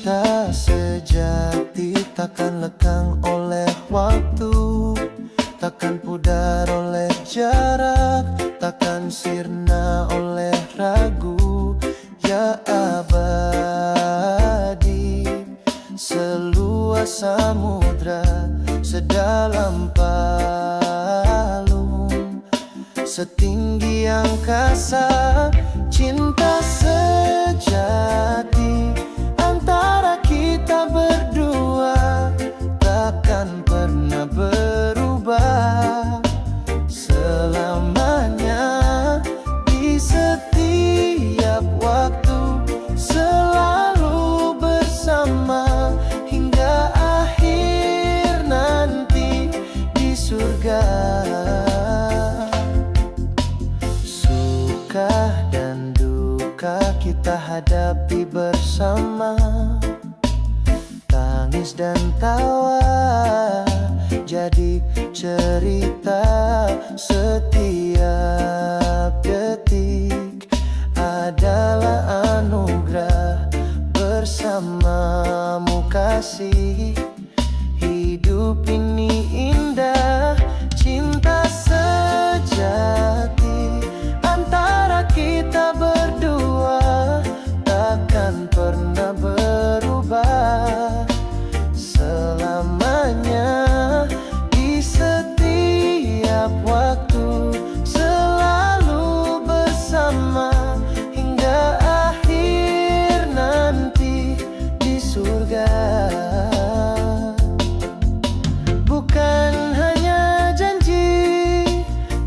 Cinta sejati takkan lekang oleh waktu, takkan pudar oleh jarak, takkan sirna oleh ragu. Ya abadi, seluas samudra, sedalam palung, setinggi angkasa. Cinta sejati antara kita berdua takkan pernah berubah selamanya. Di setiap waktu selalu bersama hingga akhir nanti di surga. Suka dan duka kita hadapi bersama, tangis dan tawa jadi cerita. Setiap detik adalah anugerah, bersamamu kasih. Hidup ini indah, cinta sejati antara kita berdua takkan pernah berubah selamanya. Di setiap waktu selalu bersama hingga akhir nanti di surga. Bukan hanya janji,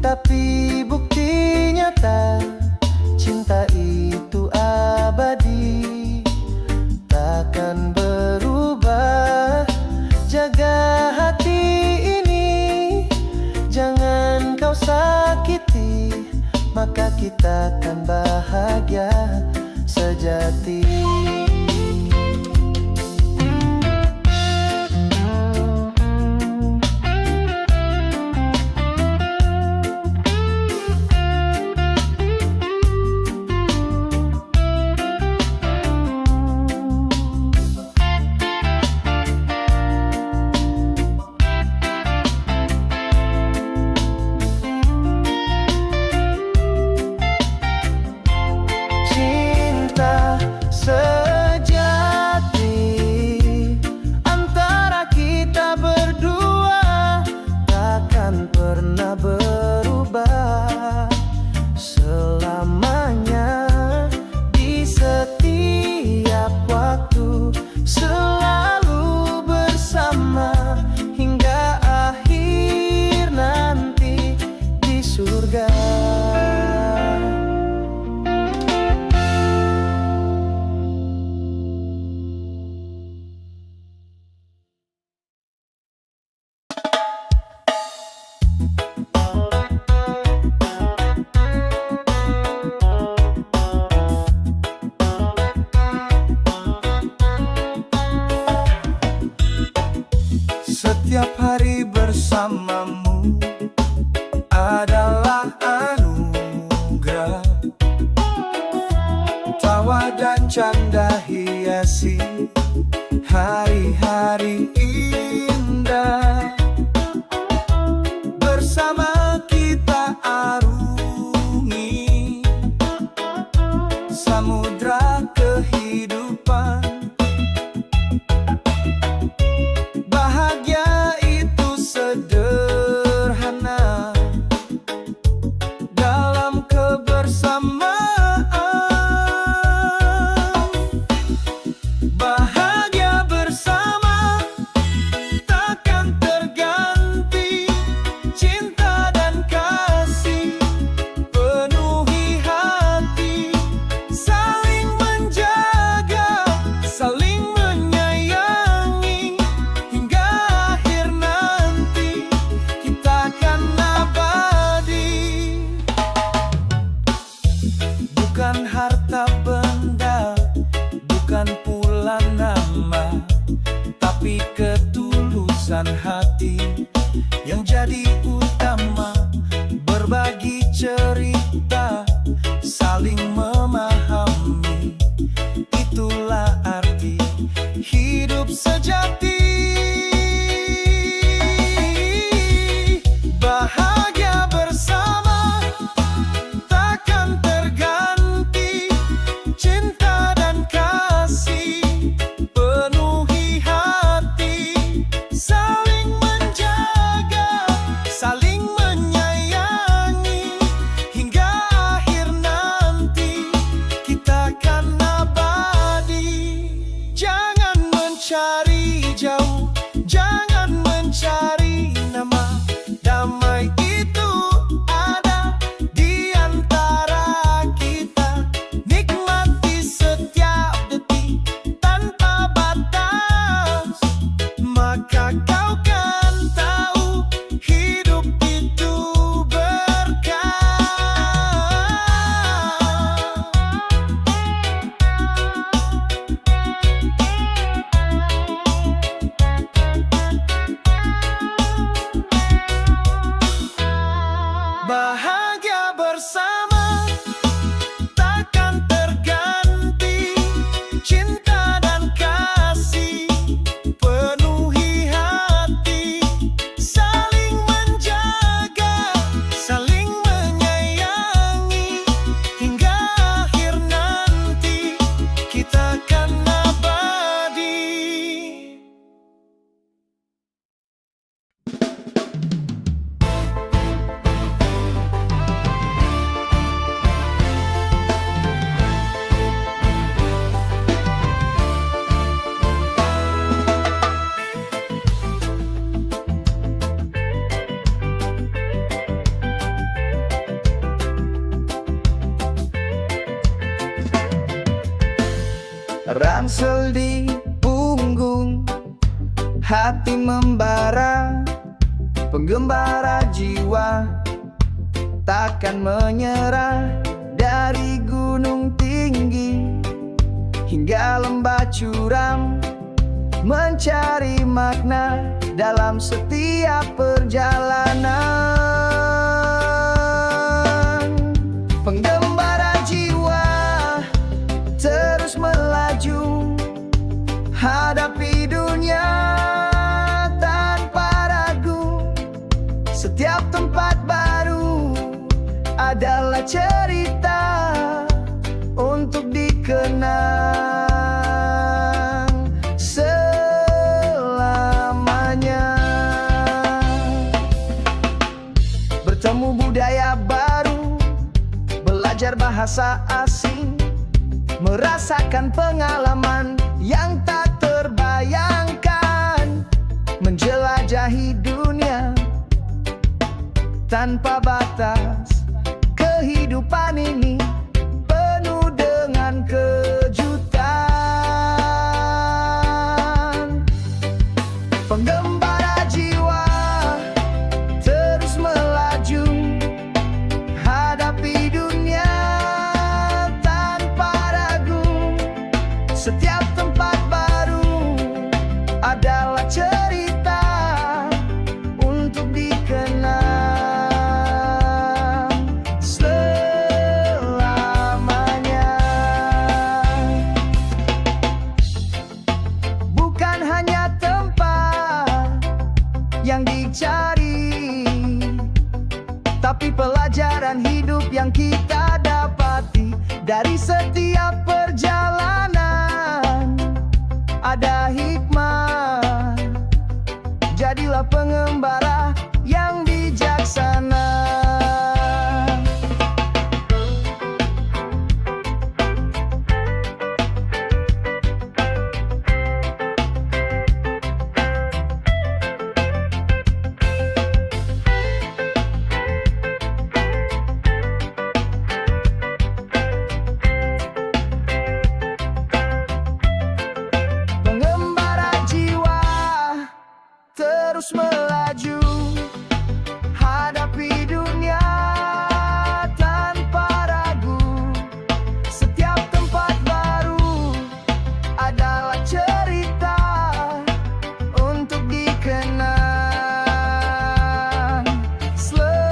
tapi bukti nyata. Cinta itu abadi, takkan berubah. Jaga hati ini, jangan kau sakiti, maka kita akan bahagia sejati. Berubah selamanya. Di setiap waktu selalu bersama hingga akhir nanti di surga. Setiap hari bersamamu adalah anugerah, tawa dan canda hiasi hari-hari indah. Bersama kita arungi samudra kehidupan. Bahagia itu sederhana dalam kebersamaan. Bahagia bersama takkan terganti. Cinta dan kasih penuhi hati, saling menjaga, saling menyayangi. Hingga akhir nanti kita akan abadi. Bukan harta benda, bukan pula nama, tapi ketulusan hati yang jadi utama. Berbagi cerita, saling memahami, itulah arti mencari jauh, jangan mencari nama. Damai itu ada di antara kita. Nikmati setiap detik tanpa batas, maka kau kan tahu hidup itu berkah. Bahagia bersama takkan terganti, cinta dan kasih penuhi hati, saling menjaga, saling menyayangi, hingga akhir nanti kita kan abadi. Ransel di punggung, hati membara, penggembara jiwa takkan menyerah. Dari gunung tinggi hingga lembah curam, mencari makna dalam setiap perjalanan. Penggembara jiwa terus melaju, hadapi dunia tanpa ragu. Setiap tempat baru adalah cerita untuk dikenang selamanya. Bertemu budaya baru, belajar bahasa asing, merasakan pengalaman yang tak terbayangkan, menjelajahi dunia tanpa batas. Kehidupan ini penuh dengan kejutan. Penggembara jiwa terus melaju, hadapi dunia tanpa ragu. Setiap tempat baru adalah cerita untuk dikenang selamanya. Bukan hanya tempat yang dicari, tapi pelajaran hidup yang kita dapati dari setiap perjalanan. Ada hikmah, jadilah pengembara yang bijaksana. Terus melaju, hadapi dunia tanpa ragu. Setiap tempat baru adalah cerita untuk dikenang selamanya.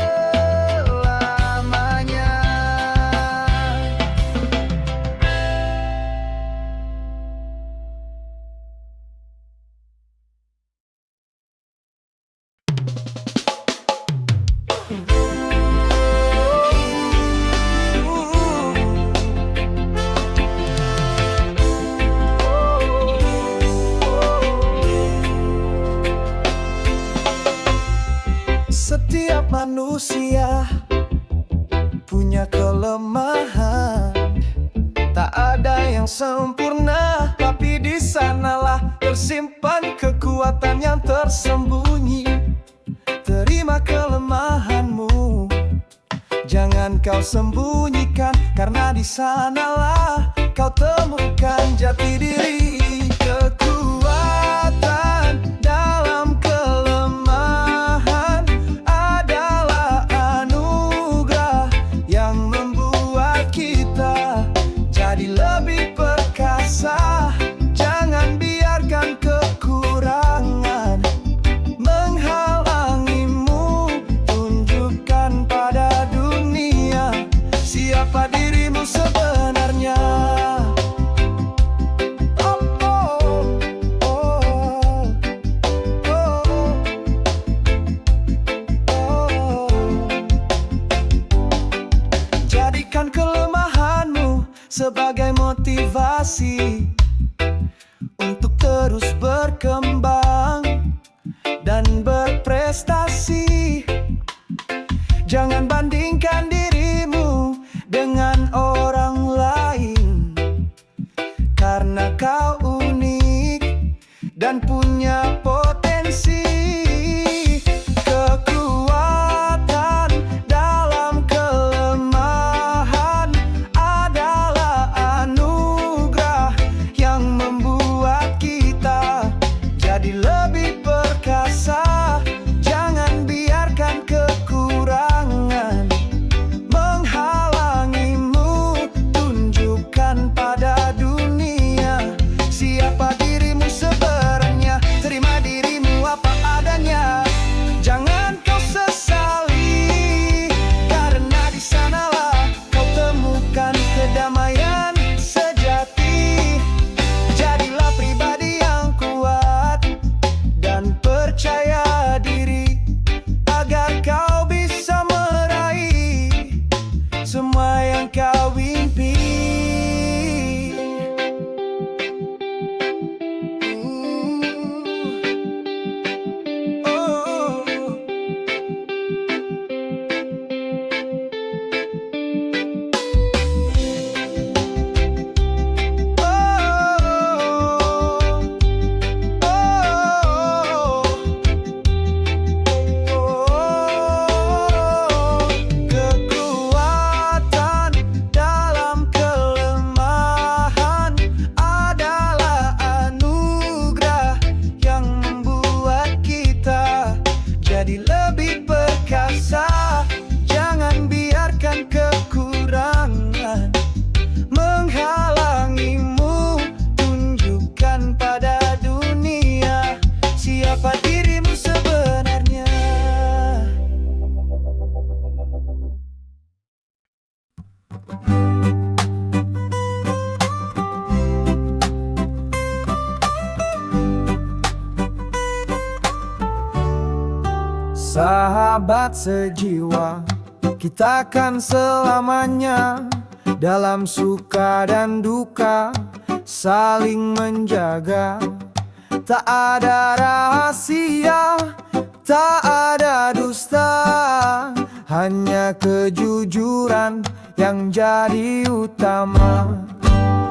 Setiap manusia punya kelemahan, tak ada yang sempurna, tapi di sanalah tersimpan kekuatan yang tersembunyi. Terima kelemahanmu, jangan kau sembunyikan, karena di sanalah kau temukan jati diri. Kekuatan dalam kelemahan adalah anugerah yang membuat kita jadi lebih perkasa. Jangan biarkan kekurangan menghalangimu. Tunjukkan pada dunia siapa dirimu sebenarnya. Jadikan kelemahanmu sebagai motivasi untuk terus berkembang dan berprestasi. Jangan bandingkan dirimu dengan orang lain, karena kau unik dan punya potensi. Kekuatan dalam kelemahan adalah anugerah yang membuat kita jadi lebih perkasa. Jangan biarkan kekurangan menghalangimu. Tunjukkan pada dunia siapa dirimu sebenarnya. Terima dirimu apa adanya, jangan kau sesali, karena di sanalah kau temukan kedamaian sejati. Jadilah pribadi yang kuat dan percaya diri, agar kau bisa meraih semua yang kau impi. Kekuatan dalam kelemahan adalah anugerah yang membuat kita jadi lebih perkasa. Jangan biarkan kekurangan menghalangimu. Tunjukkan pada dunia siapa dirimu sebenarnya. Sahabat sejiwa, kita kan selamanya dalam suka dan duka saling menjaga. Tak ada rahasia, tak ada dusta, hanya kejujuran yang jadi utama.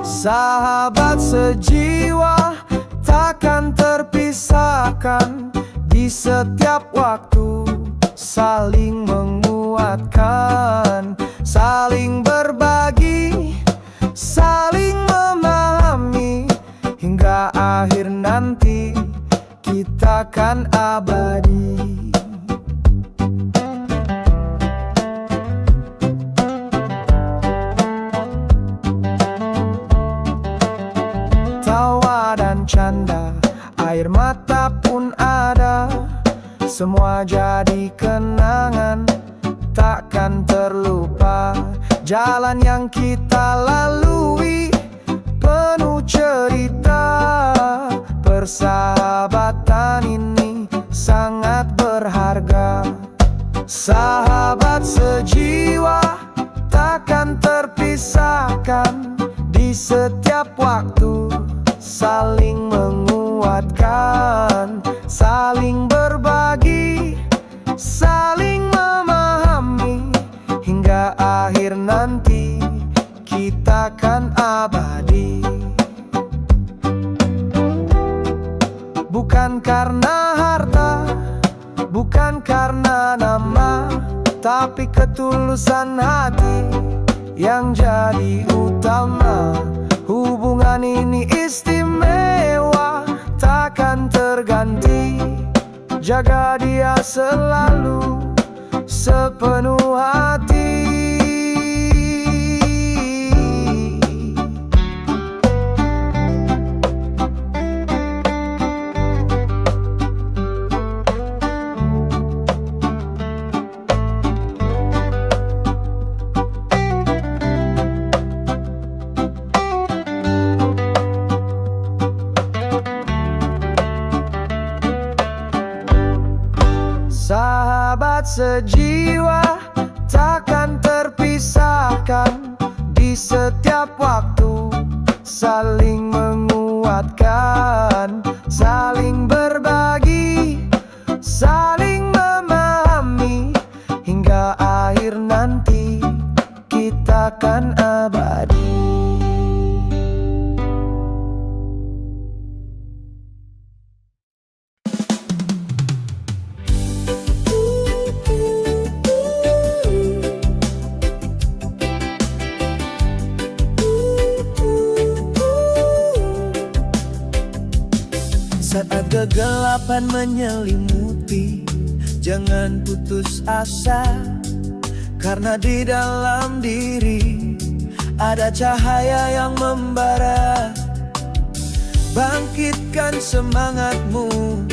Sahabat sejiwa takkan terpisahkan, di setiap waktu saling menguatkan, saling berbagi, saling memahami, hingga akhir nanti kita kan abadi. Tawa dan canda, air mata pun ada, semua jadi kenangan, takkan terlupa. Jalan yang kita lalui penuh cerita, persahabatan ini sangat berharga. Sahabat sejiwa takkan terpisahkan, di setiap waktu saling menguatkan, saling berbagi, saling memahami, hingga akhir nanti kita kan abadi. Bukan karena harta, bukan karena nama, tapi ketulusan hati yang jadi utama. Hubungan ini istimewa, takkan terganti. Jaga dia selalu sepenuh hati. Sahabat sejiwa takkan terpisahkan, di setiap waktu saling menguatkan, saling berbagi, saling memahami, hingga akhir nanti kita kan abadi. Saat kegelapan menyelimuti, jangan putus asa, karena di dalam diri ada cahaya yang membara. Bangkitkan semangatmu,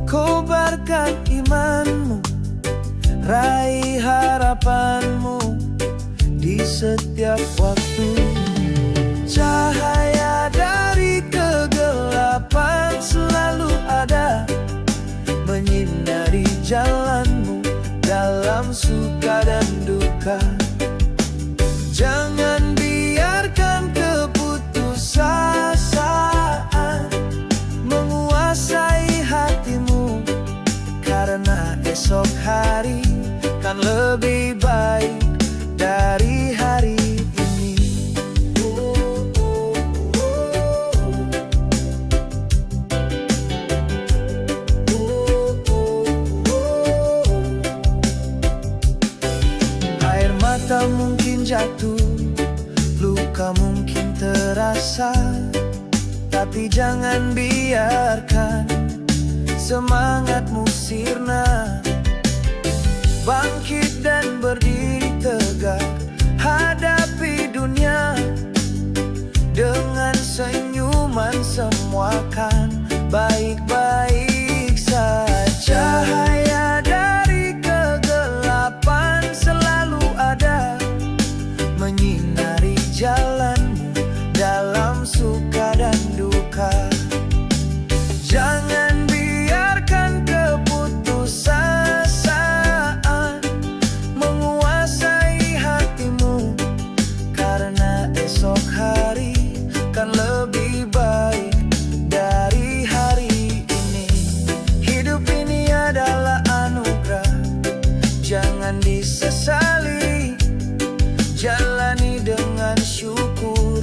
kobarkan imanmu, raih harapanmu di setiap waktu. Cahaya dari kegelapan selalu ada, menyinari jalanmu dalam suka dan duka. Jangan biarkan keputusasaan menguasai hatimu, karena esok hari kan lebih baik dari hari ini. Air mata mungkin jatuh, luka mungkin terasa, tapi jangan biarkan semangatmu sirna. Bangkit dan berdiri tegak, hadapi dunia dengan senyuman, semua kan baik-baik saja. Cahaya dari kegelapan selalu ada, menyinari jalanmu dalam suka dan duka. Jangan biarkan keputusasaan menguasai hatimu, karena esok hari kan lebih baik dari hari ini. Hidup ini adalah anugerah, jangan disesali. Jalani dengan syukur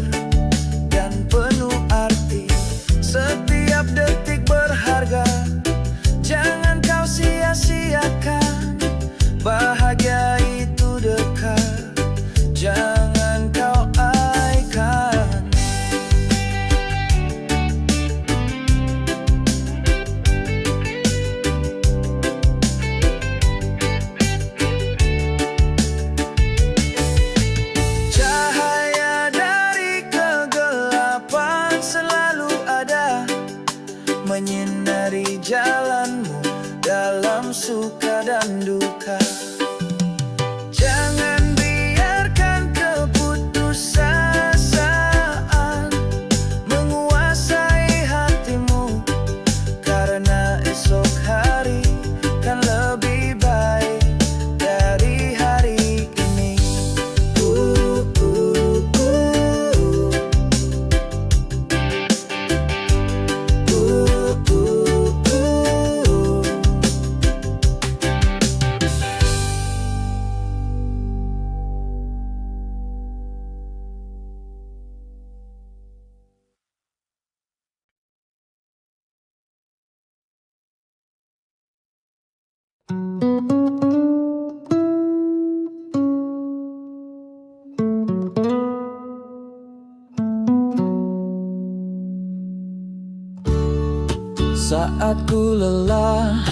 dan penuh arti. Setiap detik berharga, jangan kau sia-siakan. Bahagia itu dekat, jangan kau abaikan. Cahaya dari kegelapan selalu ada, menyinari jalanmu dalam suka dan duka. Jangan biarkan keputusasaan menguasai hatimu, karena esok hari kan lebih baik dari hari ini. Saat ku lelah,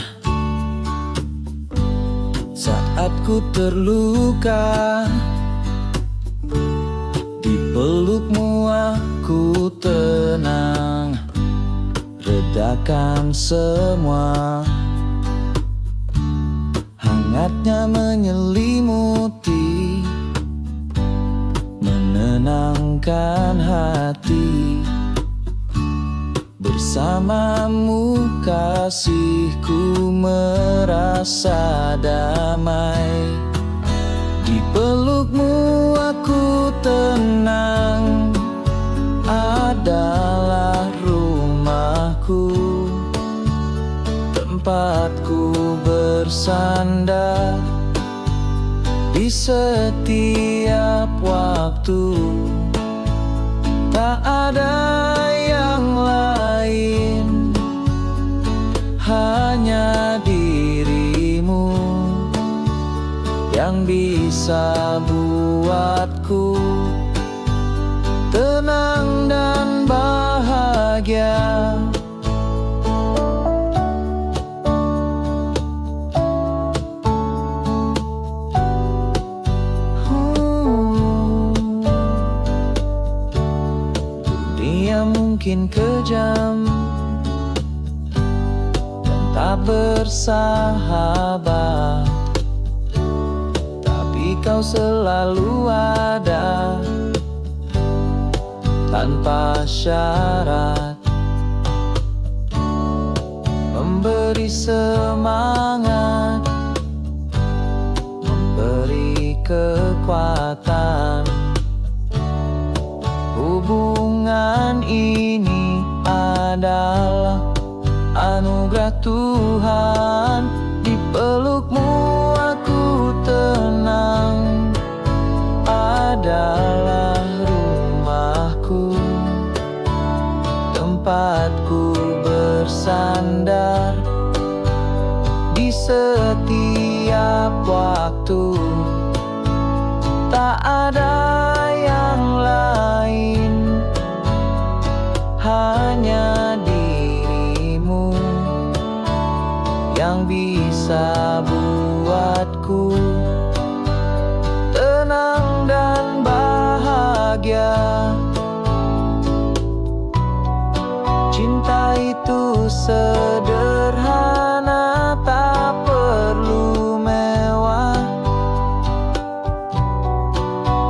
saat ku terluka, di pelukmu aku tenang, redakan semua. Hangatnya menyelimuti, menenangkan hati. Bersamamu kasihku merasa damai. Di pelukmu aku tenang, adalah rumahku, tempatku bersandar di setiap waktu. Tak ada yang lain, hanya dirimu yang bisa buatku tenang dan bahagia. Dunia mungkin kejam dan tak bersahabat, tapi kau selalu ada tanpa syarat, memberi semangat, memberi kekuatan. Hubungan ini adalah anugerah Tuhan. Di pelukmu aku tenang, adalah rumahku, tempatku bersandar di setiap waktu. Tak ada yang lain, hanya dirimu yang bisa buatku tenang dan bahagia. Cinta itu sederhana, tak perlu mewah,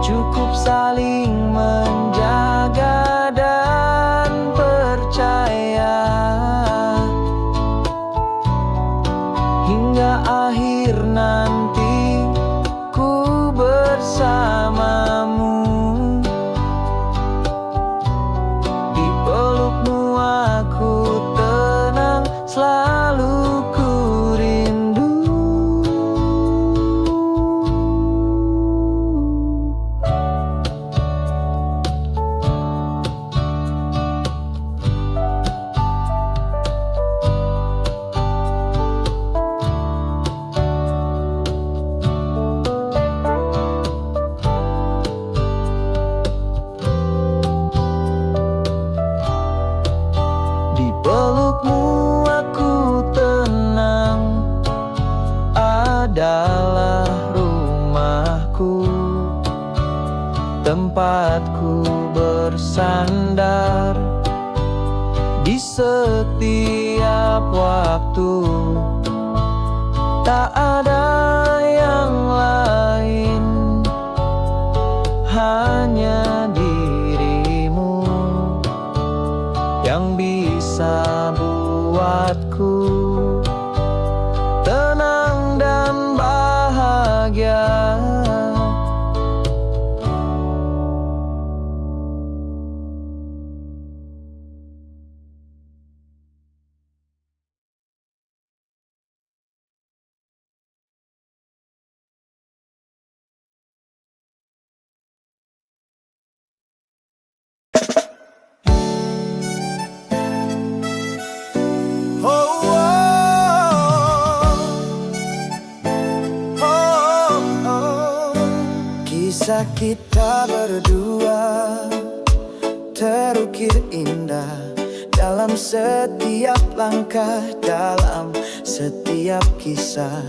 cukup saling menjaga dan percaya. Hingga akhir nanti ku bersamamu. Di pelukmu aku tenang, selalu ku rindu. Di pelukmu aku tenang, adalah rumahku, tempatku bersandar di setiap waktu. Tak ada yang lain, hanya dirimu yang bisa buatku tenang dan bahagia. Kisah kita berdua terukir indah dalam dalam setiap langkah, dalam setiap kisah.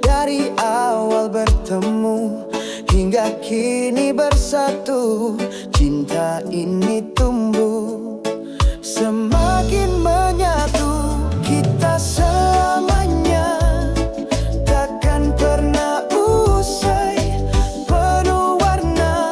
Dari awal bertemu hingga kini bersatu, cinta ini tumbuh semakin menyatu. Kita selamanya takkan pernah usai, penuh warna,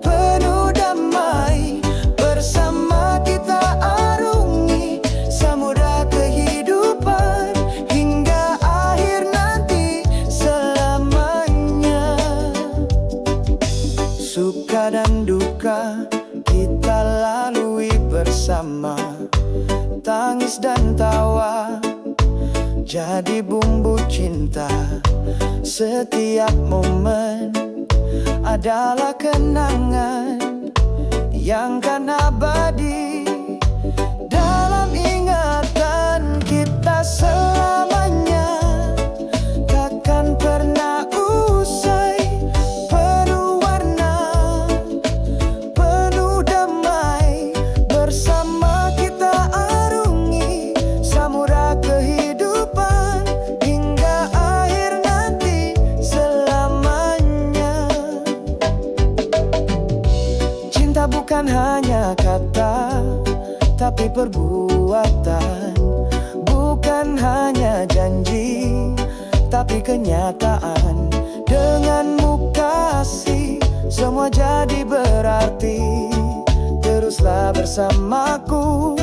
penuh damai. Bersama kita arungi samudra kehidupan hingga akhir nanti selamanya. Suka dan duka kita lalui bersama, tangis dan tawa jadi bumbu cinta. Setiap momen adalah kenangan yang kan abadi dalam ingatan kita. Selamanya takkan pernah usai, penuh warna, penuh damai. Bersama kita arungi samudra kehidupan hingga akhir nanti selamanya. Cinta bukan hanya kata, tapi perbuatan. Bukan hanya janji, tapi kenyataan. Denganmu kasih, semua jadi berarti. Teruslah bersamaku